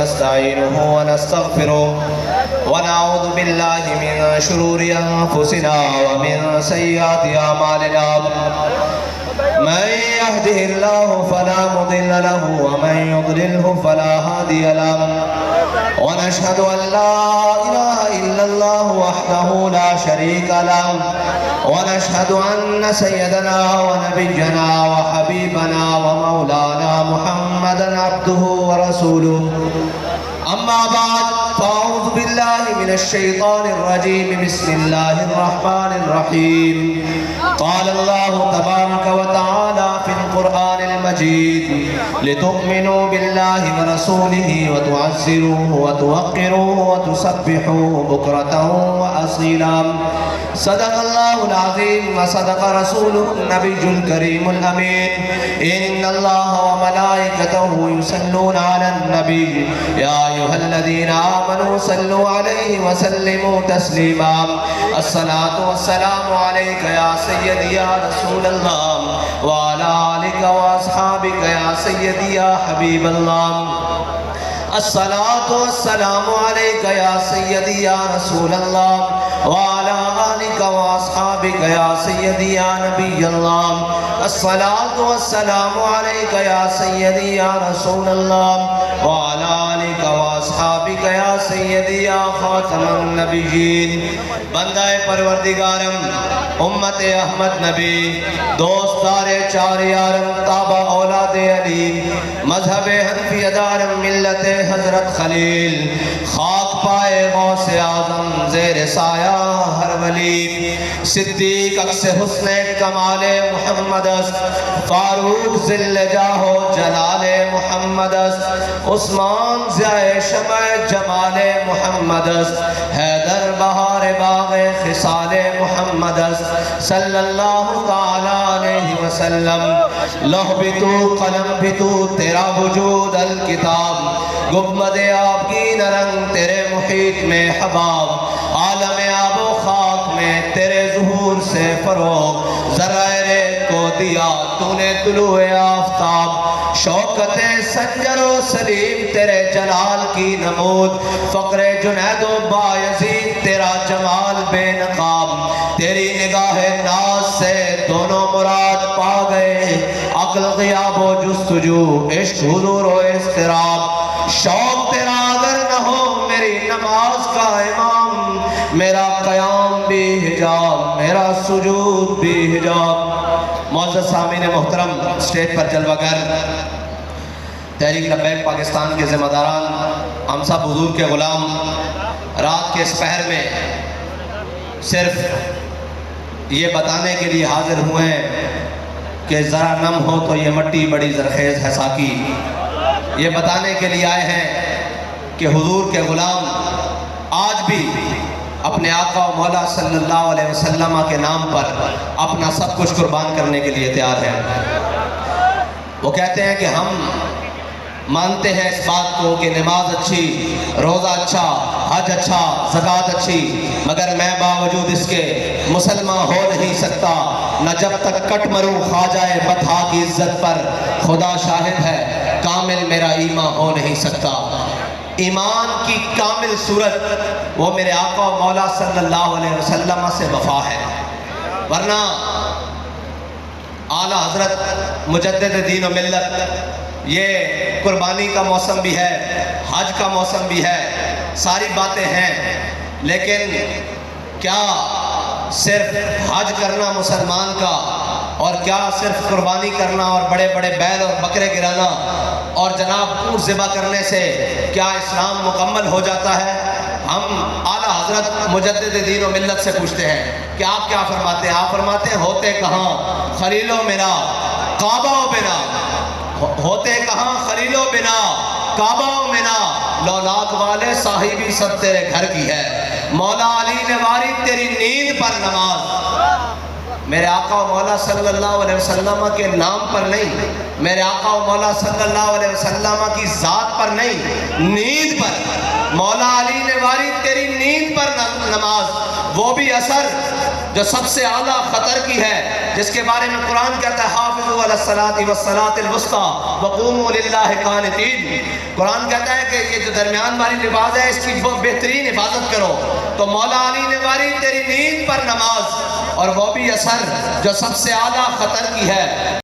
ونستعينه ونستغفره ونعوذ بالله من شرور أنفسنا ومن سيئات أعمالنا من يهده الله فلا مضل له ومن يضلله فلا هادي له ونشهد أن لا إله إلا الله وحده لا شريك له ونشهد أن سيدنا ونبينا وحبيبنا ومولانا محمدا عبده ورسوله أما بعد فأعوذ بالله من الشيطان الرجيم بسم الله الرحمن الرحيم قال الله تبارك وتعالى في القرآن المجيد لتؤمنوا بالله ورسوله وتعزروه وتوقروه وتسبحوه بكرة وأصيلا صدق الله العظيم وصدق رسوله النبي الكريم الأمين إن الله وملائكته يصلون على النبي يا أيها الذين آمنوا صلوا عليه وسلموا تسليما الصلاة والسلام عليك يا سيدي يا رسول الله وعلى آلك وأصحابك يا سيدي يا حبيب الله الصلاة والسلام عليك يا سيدي يا رسول الله وعلى آلك وأصحابك يا سيدي يا نبي الله الصلاة والسلام عليك يا سيدي يا رسول الله وعلى آلك وأصحابك يا سيدي يا خاتم النبيين بندہ پروردگارم امت احمد نبی دوستار چار یارم تابع اولاد علی مذہب حنفی دارم ملت حضرت خلیل خاک پائے غوث اعظم زیر سایہ ہر ولی صدیق اکس حسن کمال محمد فاروق ذل جاہ و جلال محمد عثمان ضیاء شمع جمال محمد حیدر بہار باغ خصال محمد صلی اللہ تعالی علیہ وسلم لوح بھی تو قلم بھی تو تیرا وجود الکتاب گنبد آپ کی نرنگ تیرے محیط میں حباب عالم آب و خاک میں تیرے ظہور سے فروغ ذرائع ریت کو دیا تو نے طلوع آفتاب شوکت سنجر و سلیم تیرے جلال کی نمود فقر جنید و بایزید تیرا جمال بے نقاب تیری نگاہ ناز سے دونوں مراد پا گئے عقل غیاب و جستجو عشق حضور و اضطراب شوق تیرا اگر نہ ہو میری نماز کا امام میرا قیام بھی حجاب میرا سجود بھی حجاب معزز سامعین محترم اسٹیج پر جلوہ گر تحریک لبیک پاکستان کے ذمہ داران ہم سب حضور کے غلام رات کے اس پہر میں صرف یہ بتانے کے لیے حاضر ہوئے ہیں کہ ذرا نم ہو تو یہ مٹی بڑی زرخیز ہے ساکی یہ بتانے کے لیے آئے ہیں کہ حضور کے غلام آج بھی اپنے آقا و مولا صلی اللہ علیہ وسلم کے نام پر اپنا سب کچھ قربان کرنے کے لیے تیار ہیں وہ کہتے ہیں کہ ہم مانتے ہیں اس بات کو کہ نماز اچھی روزہ اچھا حج اچھا زکوٰۃ اچھی مگر میں باوجود اس کے مسلمان ہو نہیں سکتا نہ جب تک کٹ مروں خواجہ بطحا کی عزت پر خدا شاہد ہے کامل میرا ایمان ہو نہیں سکتا ایمان کی کامل صورت وہ میرے آقا و مولا صلی اللہ علیہ وسلم سے وفا ہے ورنہ اعلیٰ حضرت مجدد دین و ملت یہ قربانی کا موسم بھی ہے حج کا موسم بھی ہے ساری باتیں ہیں لیکن کیا صرف حج کرنا مسلمان کا اور کیا صرف قربانی کرنا اور بڑے بڑے بیل اور بکرے گرانا اور جناب اونٹ ذبح کرنے سے کیا اسلام مکمل ہو جاتا ہے ہم اعلیٰ حضرت مجدد دین و ملت سے پوچھتے ہیں کہ آپ کیا فرماتے ہیں آپ فرماتے ہیں ہوتے کہاں خلیل و میرا کعبہ و بنا ہوتے کہاں خلیل و بنا کعبہ و منا لولاک والے صاحبی سب تیرے گھر کی ہے مولا علی نے واری تیری نیند پر نماز میرے آقا و مولا صلی اللہ علیہ وسلم کے نام پر نہیں میرے آقا و مولا صلی اللہ علیہ وسلم کی ذات پر نہیں نیند پر مولا علی نے واری تیری نیند پر نماز وہ وہ بھی اثر جو سب سے اعلیٰ خطر کی ہے، جس کے بارے میں قرآن کہتا ہے حافظوا علی الصلاۃ والصلاۃ الوسطیٰ وقوموا للہ قانتین۔ قرآن کہتا ہے کہ یہ جو درمیان والی نماز ہے اس کی بہترین حفاظت کرو۔ تو مولا علی نے ماری تیری نیند پر نماز، اور وہ بھی اثر جو سب سے اعلیٰ خطر کی ہے۔